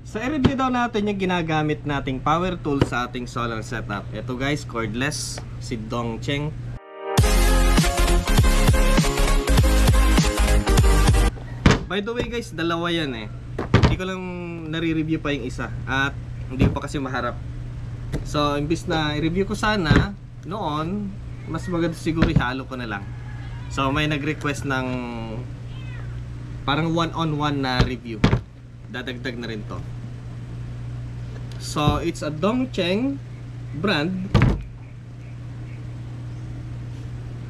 So i-review daw natin yung ginagamit nating power tool sa ating solar setup. Ito guys, cordless, si Dongcheng. By the way guys, dalawa yan eh. Hindi ko lang nare-review pa yung isa at hindi ko pa kasi maharap. So imbis na i-review ko sana noon, mas maganda siguro ihalo ko na lang. So may nag-request ng parang one-on-one na review. Dadagdag na rin to. So it's a Dongcheng brand.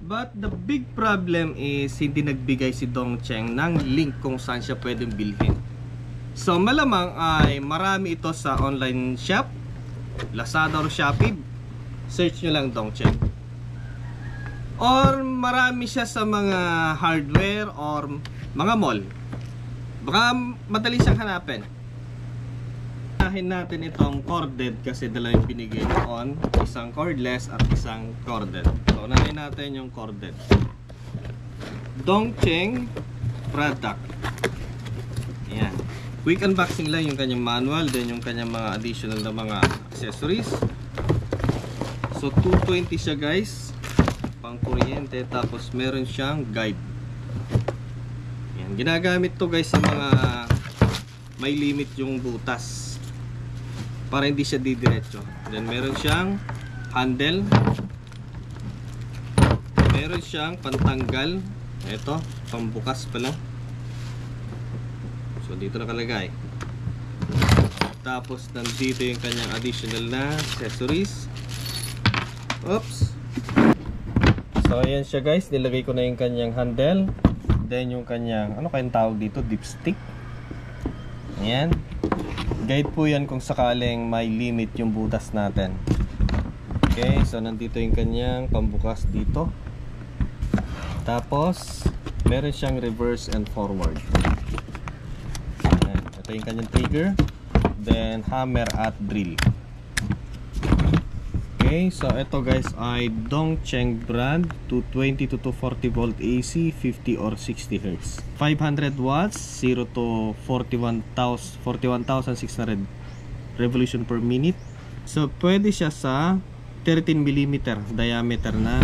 But the big problem is hindi nagbigay si Dongcheng ng link kung saan siya pwedeng bilhin. So malamang ay marami ito sa online shop, Lazada or Shopee. Search nyo lang Dongcheng. Or marami siya sa mga hardware or mga mall. Baka madali siyang hanapin. Unahin natin itong corded kasi dala yung binigay noon. Isang cordless at isang corded. So unahin natin yung corded. Dongcheng product. Ayan. Quick unboxing lang yung kanyang manual, then yung kanyang mga additional na mga accessories. So 220 siya guys, pang kuryente, tapos meron siyang guide. Yan, ginagamit to guys sa mga may limit yung butas para hindi siya didiretso. Then meron siyang handle, meron siyang pantanggal, ito pambukas pala. So dito nakalagay. Tapos nandito yung kanyang additional na accessories. Oops. So ayan siya guys, nilagay ko na yung kanyang handle. Then yung kanyang, ano kayang tawag dito? Dipstick. Ayan. Guide po yan kung sakaling may limit yung butas natin. Okay, so nandito yung kanyang pambukas dito. Tapos meron siyang reverse and forward. Ayan. Ito yung kanyang trigger. Then hammer at drill. Okay, so ito guys ay Dongcheng brand, 220 to 240 volt AC, 50 or 60 Hz. 500 watts, 0 to 41,600 revolution per minute. So pwede siya sa 13 mm diameter na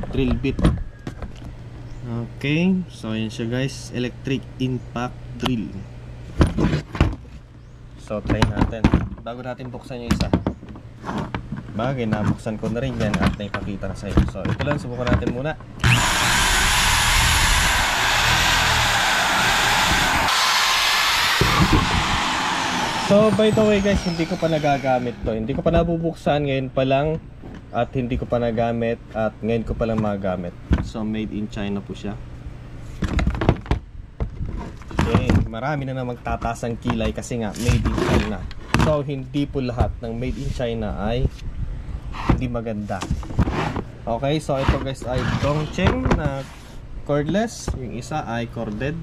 drill bit. Okay, so ayan siya guys, electric impact drill. So try natin. Bago natin buksan yung isa. Bagay, nabuksan ko na rin yan at naipakita na sa iyo. So ito lang, subukan natin muna. So by the way guys, hindi ko pa nagagamit to. Hindi ko pa nabubuksan, ngayon pa lang. At hindi ko pa nagamit at ngayon ko pa lang magagamit. So made in China po siya. Okay, marami na magtataas ang kilay kasi nga made in China. So hindi po lahat ng made in China ay hindi maganda. Okay, so ito guys ay Dongcheng na cordless, yung isa ay corded.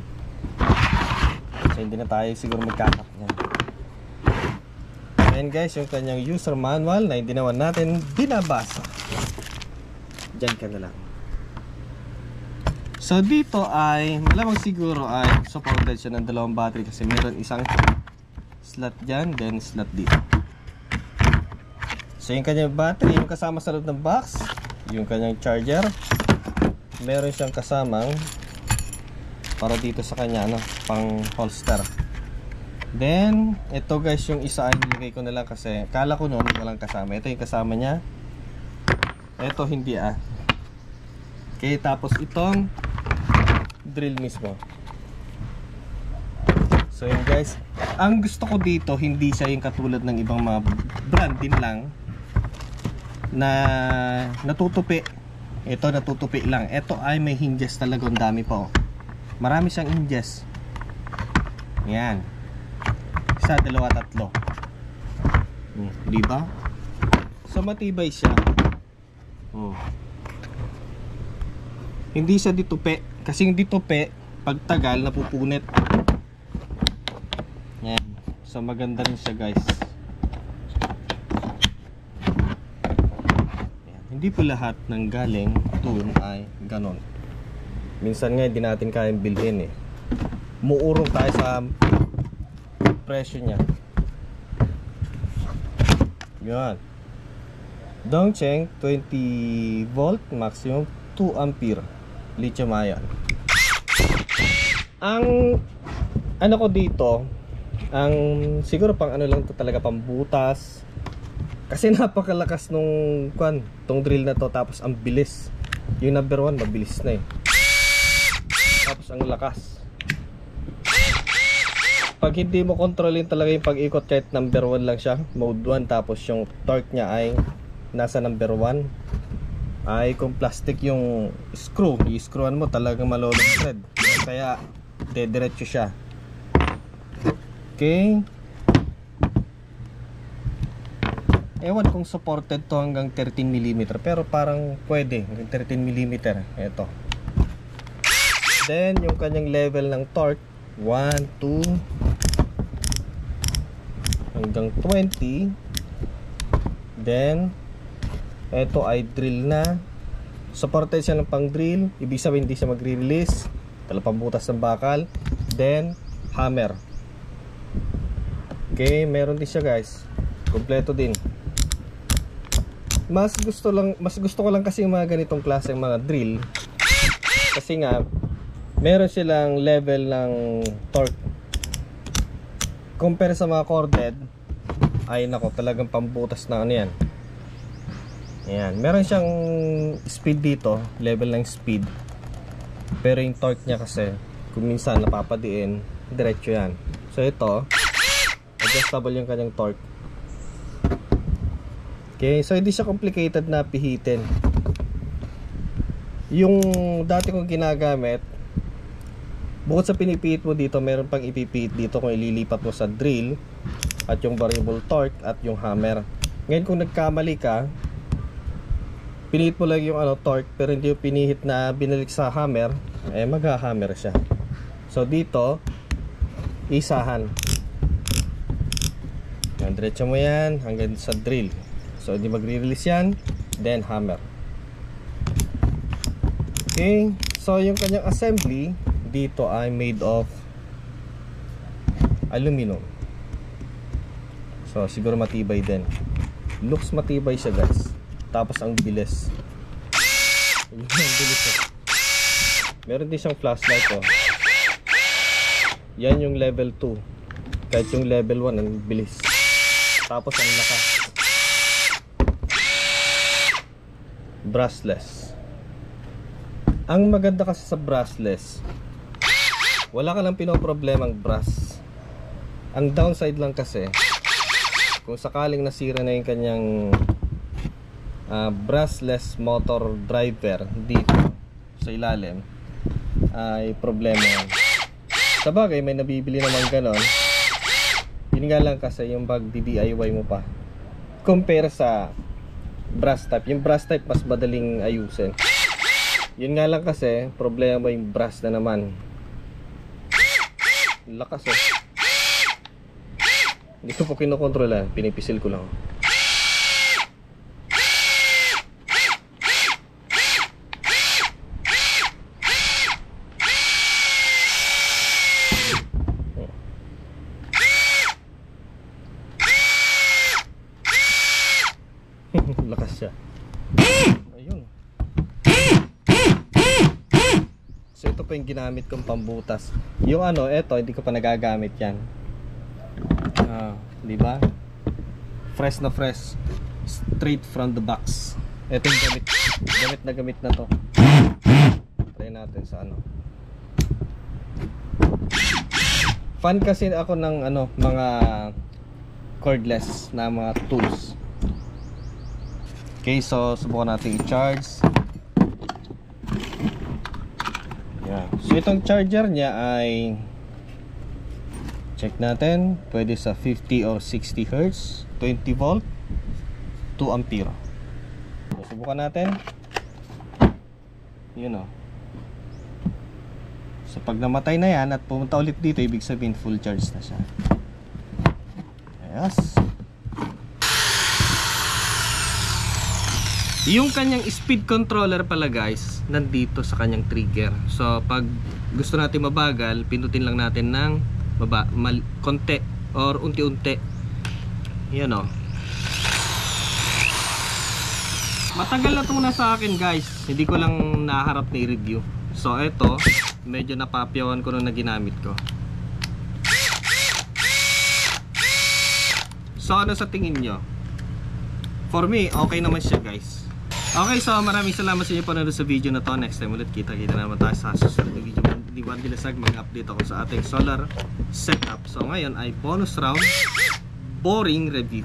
So hindi na tayo siguro magkakap niyan. And guys, yung kanyang user manual na hindi naman natin binabasa. Diyan ka na lang. So dito ay malamang siguro ay supported siya ng dalawang battery kasi meron isang slot dyan, then slot dito. So yung kanyang battery, yung kasama sa loob ng box, yung kanyang charger, meron siyang kasamang para dito sa kanya, ano, pang holster. Then ito guys, yung isa ay nilagay ko na lang kasi kala ko noon walang kasama. Ito yung kasama niya. Ito hindi Okay, tapos itong drill mismo. So yun guys, ang gusto ko dito, hindi siya yung katulad ng ibang mga brand din lang na natutupi. Ito natutupi lang. Ito ay may hinges talaga, ang dami pa oh. Marami siyang hinges. Yan. Isa, dalawa, tatlo. Di ba? So matibay siya. Hindi siya ditupi. Kasi yung ditupi, pag tagal napupunit. Yan. So maganda rin siya guys. Yan. Hindi po lahat ng galing tool ay ganon. Minsan nga hindi natin kayang bilhin eh. Muurong tayo sa presyo niya. Yan. Dongcheng 20 volt maximum 2 ampere lithium ion. Ang ano ko dito, ang siguro pang ano lang to talaga, pambutas. Kasi napakalakas nung tong drill na to, tapos ang bilis. Yung number 1 mabilis na eh. Tapos ang lakas. Pag hindi mo kontrolin talaga yung pag-ikot, kahit number 1 lang siya, mode 1, tapos yung torque niya ay nasa number 1, ay kung plastic yung screw, i-screwan mo talagang malolong thread. Kaya dediretso siya. Okay. Ewan kung supported to hanggang 13mm, pero parang pwede hanggang 13mm. Ito. Then yung kanyang level ng torque 1, 2 hanggang 20. Then ito ay drill na. Supported siya ng pang drill, ibig sabihin hindi siya magre-release. Talapambutas ng bakal. Then hammer. Okay, meron din siya guys. Kompleto din. Mas gusto ko lang kasi yung mga ganitong klase ng mga drill. Kasi nga meron silang level ng torque. Compare sa mga corded, ay nako, talagang pambutas na ano yan. Ayan, meron siyang speed dito, level ng speed. Pero yung torque niya kasi, kung minsan napapadiin, diretso yan. So ito, adjustable yung kanyang torque. Okay, so hindi siya complicated na pihitin. Yung dati kong ginagamit, bukod sa pinipihit mo dito, meron pang ipipihit dito kung ililipat mo sa drill, at yung variable torque at yung hammer. Ngayon kung nagkamali ka, pinihit mo lang yung torque, pero hindi yung pinihit na binalik sa hammer, eh magha-hammer siya. So dito, isahan. Yan, diretso mo yan hanggang sa drill. So hindi magre-release yan, then hammer. Okay, so yung kanyang assembly dito ay made of aluminum. So siguro matibay din. Looks matibay siya guys. Tapos ang bilis. Ang bilis eh. Meron din siyang flashlight oh. Yan yung level 2. Kahit yung level 1 ang bilis. Tapos ang lakas. Brushless. Ang maganda kasi sa brushless, wala ka lang pinoproblemang brush. Ang downside lang kasi, kung sakaling nasira na yung kanyang brushless motor driver dito sa ilalim, ay problema yan. Sabagay may nabibili naman ganon. Yun nga lang kasi yung pag DIY mo pa compare sa brush type. Yung brush type mas madaling ayusin. Yun nga lang kasi problema yung brush na naman. Lakas oh. Hindi ko po kinokontrol, pinipisil ko lang. Lakas siya. Ayun. So ito pa yung ginamit kong pambutas. Yung eto hindi ko pa nagagamit yan. Di ba? Fresh na fresh. Straight from the box. Ito yung gamit na to. Try natin sa Fan kasi ako ng mga cordless na mga tools. Okay, so subukan natin i-charge. Yeah. So itong charger niya ay check natin, pwede sa 50 or 60 Hz, 20 volt, 2 ampere. So, subukan natin. Yun o. So pag namatay na yan at pumunta ulit dito, ibig sabihin full charge na siya. Yes. Yung kanyang speed controller pala guys, nandito sa kanyang trigger. So pag gusto natin mabagal, pindutin lang natin ng konti or unti-unti. Yan o. Matagal na itong nasa akin guys, hindi ko lang naharap na i-review. So ito, medyo napapyawan ko nung na ginamit ko. So ano sa tingin nyo? For me, okay naman siya guys. Okay, so maraming salamat sa inyo panonood sa video na to. Next time ulit, kita-kita naman tayo sa susunod na video. Di Juan Dilasag, mag-update ako sa ating solar setup. So ngayon ay bonus round, boring review.